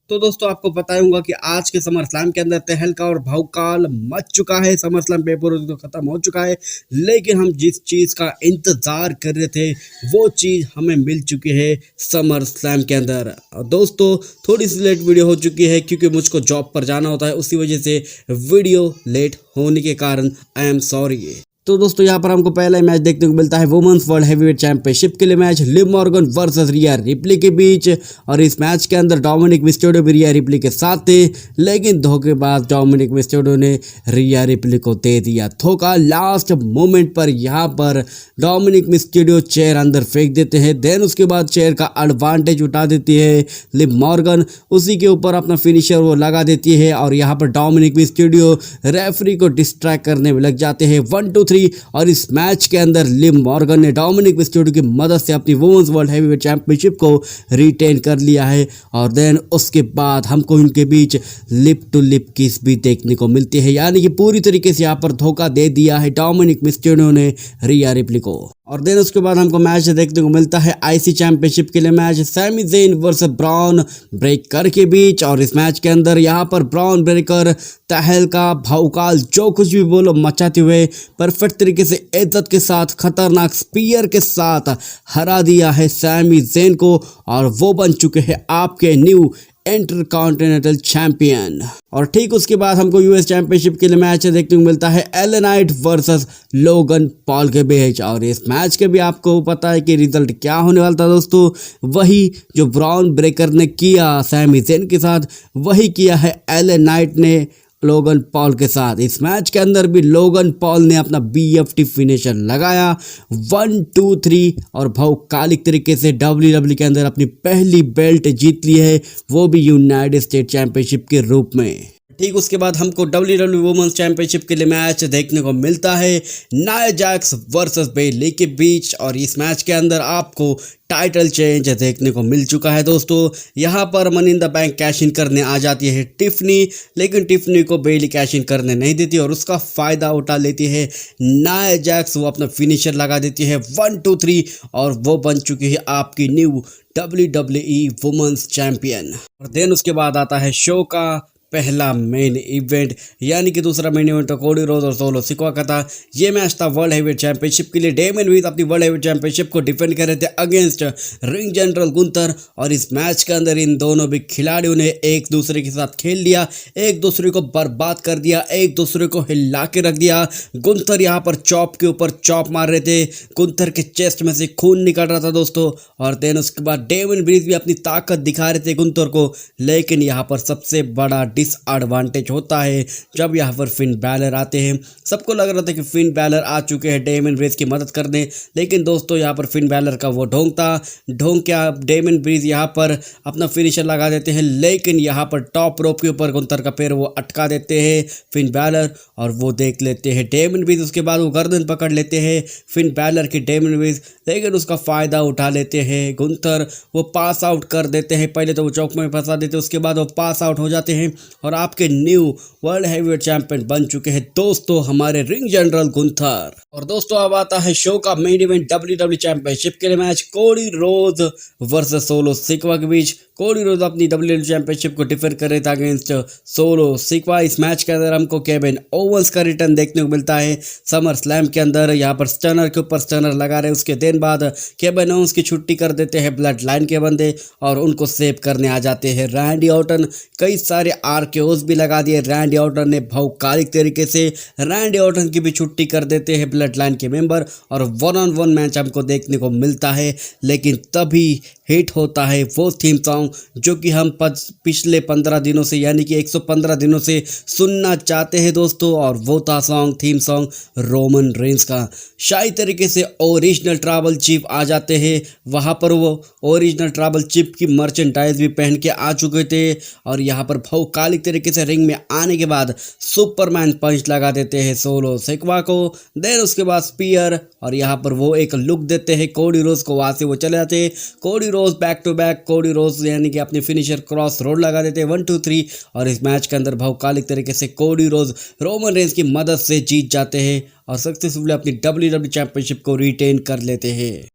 तो दोस्तों आपको पता ही होगा कि आज के समर स्लैम के अंदर तहलका और भौकाल मच चुका है। समर स्लैम पेपर तो खत्म हो चुका है, लेकिन हम जिस चीज़ का इंतज़ार कर रहे थे वो चीज़ हमें मिल चुकी है समर स्लैम के अंदर। और दोस्तों थोड़ी सी लेट वीडियो हो चुकी है क्योंकि मुझको जॉब पर जाना होता है, उसी वजह से वीडियो लेट होने के कारण आई एम सॉरी। तो दोस्तों यहाँ पर हमको पहला मैच देखने को मिलता है वुमेन्स वर्ल्ड हैवीवेट चैंपियनशिप के लिए मैच लिव मॉर्गन वर्सेस रिया रिप्ली के बीच। और इस मैच के अंदर डोमिनिक मिस्टेडो भी रिया रिप्ली के साथ थे, लेकिन धोखेबाज डोमिनिक मिस्टेडो ने रिया रिप्ली को दे दिया धोखा। लास्ट मोमेंट पर यहाँ पर डोमिनिक मिस्टेडो चेयर अंदर फेंक देते हैं, देन उसके बाद चेयर का एडवांटेज उठा देती है लिव मॉर्गन, उसी के ऊपर अपना फिनिशर वो लगा देती है। और यहाँ पर डोमिनिक मिस्टेडो रेफरी को डिस्ट्रैक्ट करने में लग जाते हैं 1 2 3। और इस मैच के अंदर लिव मॉर्गन ने डोमिनिक मिस्टेडो की मदद से अपनी वुमेन्स वर्ल्ड हैवीवेट चैंपियनशिप को रिटेन कर लिया है। और देन उसके बाद हमको इनके बीच लिप टू लिप किस भी देखने को मिलती है, यानी कि पूरी तरीके से यहाँ पर धोखा दे दिया है डोमिनिक मिस्टेडो ने रिया रिप्ली को। और देन उसके बाद हमको मैच देखने को मिलता है आईसी चैंपियनशिप के लिए match Sami Zayn versus Bron Breakker के बीच। और इस मैच के अंदर यहाँ पर ब्रॉन ब्रेकर तहलका भौकाल जो कुछ भी बोलो मचाते हुए परफेक्ट तरीके से इज्जत के साथ खतरनाक स्पीयर के साथ हरा दिया है सैमी ज़ेन को, और वो बन चुके हैं आपके न्यू इंटरकॉन्टिनेंटल चैंपियन। और ठीक उसके बाद हमको यूएस चैंपियनशिप के लिए मैच देखने को मिलता है LA Knight versus Logan Paul के बीच। और इस मैच के भी आपको पता है कि रिजल्ट क्या होने वाला था दोस्तों, वही जो ब्रॉन ब्रेकर ने किया सैमी ज़ेन के साथ वही किया है एलन नाइट ने लोगन पॉल के साथ। इस मैच के अंदर भी लोगन पॉल ने अपना बीएफटी फिनिशर लगाया 1 2 3 और भौकालिक तरीके से डब्ल्यूडब्ल्यूई के अंदर अपनी पहली बेल्ट जीत ली है, वो भी यूनाइटेड स्टेट चैंपियनशिप के रूप में। ठीक उसके बाद हमको डब्ल्यूडब्ल्यूई वुमेन्स चैंपियनशिप के लिए मैच देखने को मिलता है नाया जैक्स वर्सेस बेली के बीच। और इस मैच के अंदर आपको टाइटल चेंज देखने को मिल चुका है दोस्तों। यहाँ पर money in the bank cash in करने आ जाती है टिफनी, लेकिन टिफनी को बेली कैश इन करने नहीं देती और उसका फ़ायदा उठा लेती है नाया जैक्स। वो अपना फिनिशर लगा देती है 1 2 3 और वो बन चुकी है आपकी न्यू WWE वुमेन्स चैंपियन। और देन उसके बाद आता है शो का पहला मेन इवेंट, यानी कि दूसरा मेन इवेंट तो कोडी रोज और सोलो सिक्वा का था। ये मैच था वर्ल्ड हैवीवेट चैंपियनशिप के लिए। डेमन वीथ अपनी वर्ल्ड हैवीवेट चैंपियनशिप को डिफेंड कर रहे थे अगेंस्ट रिंग जनरल गुंथर। और इस मैच के अंदर इन दोनों भी खिलाड़ियों ने एक दूसरे के साथ खेल लिया, एक दूसरे को बर्बाद कर दिया, एक दूसरे को हिला के रख दिया। गुंथर यहाँ पर चॉप के ऊपर चॉप मार रहे थे, गुंथर के चेस्ट में से खून निकल रहा था दोस्तों। और देन उसके बाद डेमन ब्रीज भी अपनी ताकत दिखा रहे थे गुंथर को, लेकिन यहाँ पर सबसे बड़ा डिसएडवांटेज होता है जब यहाँ पर फिन बैलर आते हैं। सबको लग रहा था कि फिन बैलर आ चुके हैं डेमन ब्रीज की मदद करने, लेकिन दोस्तों यहाँ पर फिन बैलर का वो ढोंग था। ढोंग क्या, डेमन ब्रीज यहाँ पर अपना फिनिशर लगा देते हैं, लेकिन यहाँ पर टॉप रोप के ऊपर गुंथर का पैर वो अटका देते हैं फिन बैलर और वो देख लेते हैं डेमन ब्रीज। उसके बाद वो गर्दन पकड़ लेते हैं फिन बैलर की डेमन ब्रीज, लेकिन उसका फ़ायदा उठा लेते हैं गुंथर। वो पास आउट कर देते हैं, पहले तो वो चौक में फंसा देते हैं, उसके बाद वो पास आउट हो जाते हैं और आपके न्यू वर्ल्ड हैवीवेट चैंपियन बन चुके हैं दोस्तों हमारे रिंग जनरल गुंथर। और दोस्तों अब आता है शो का मेन इवेंट डब्ल्यूडब्ल्यूई चैंपियनशिप के लिए मैच कोडी रोज वर्सेस सोलो सिक्वा के बीच। कोडी रोज अपनी डब्ल्यूडब्ल्यूई चैंपियनशिप को डिफेंड कर रहे थे अगेंस्ट सोलो सिक्वा। इस मैच के अंदर हमको केविन ओवंस का रिटर्न देखने को मिलता है समर स्लैम के अंदर। यहाँ पर स्टनर के ऊपर स्टनर लगा रहे, उसके दिन बाद केविन ओवंस की छुट्टी कर देते हैं ब्लड लाइन के बंदे और उनको सेव करने आ जाते हैं रैंडी ऑर्टन। कई सारे आरकेओस भी लगा दिए रैंडी ऑर्टन ने भौकालिक तरीके से। रैंडी ऑर्टन की भी छुट्टी कर देते हैं ब्लड लाइन के मेंबर और 1-on-1 मैच हमको देखने को मिलता है। लेकिन तभी हिट होता है वो थीम सॉन्ग जो कि हम पिछले 15 दिनों से यानी कि 115 दिनों से सुनना चाहते हैं दोस्तों, और वो था थीम सॉन्ग रोमन रेंस का। शाही तरीके से ओरिजिनल ट्रैवल चीफ आ जाते हैं, वहाँ पर वो ओरिजिनल ट्रैवल चीफ की मर्चेंडाइज भी पहन के आ चुके थे और यहाँ पर भौकालिक तरीके से रिंग में आने के बाद सुपरमैन पंच लगा देते हैं सोलो सिक्वा को। देन उसके बाद स्पीयर और यहाँ पर वो एक लुक देते हैं कोडी रोज को, वहाँ से वो चले जाते हैं कोडी रोज बैक टू बैक। कोडी रोज यानी कि अपनी फिनिशर क्रॉस रोड लगा देते हैं 1 2 3 और इस मैच के अंदर भौकालिक तरीके से कोडी रोज रोमन रेंस की मदद से जीत जाते हैं और सक्सेसफुली अपनी WWE चैंपियनशिप को रिटेन कर लेते हैं।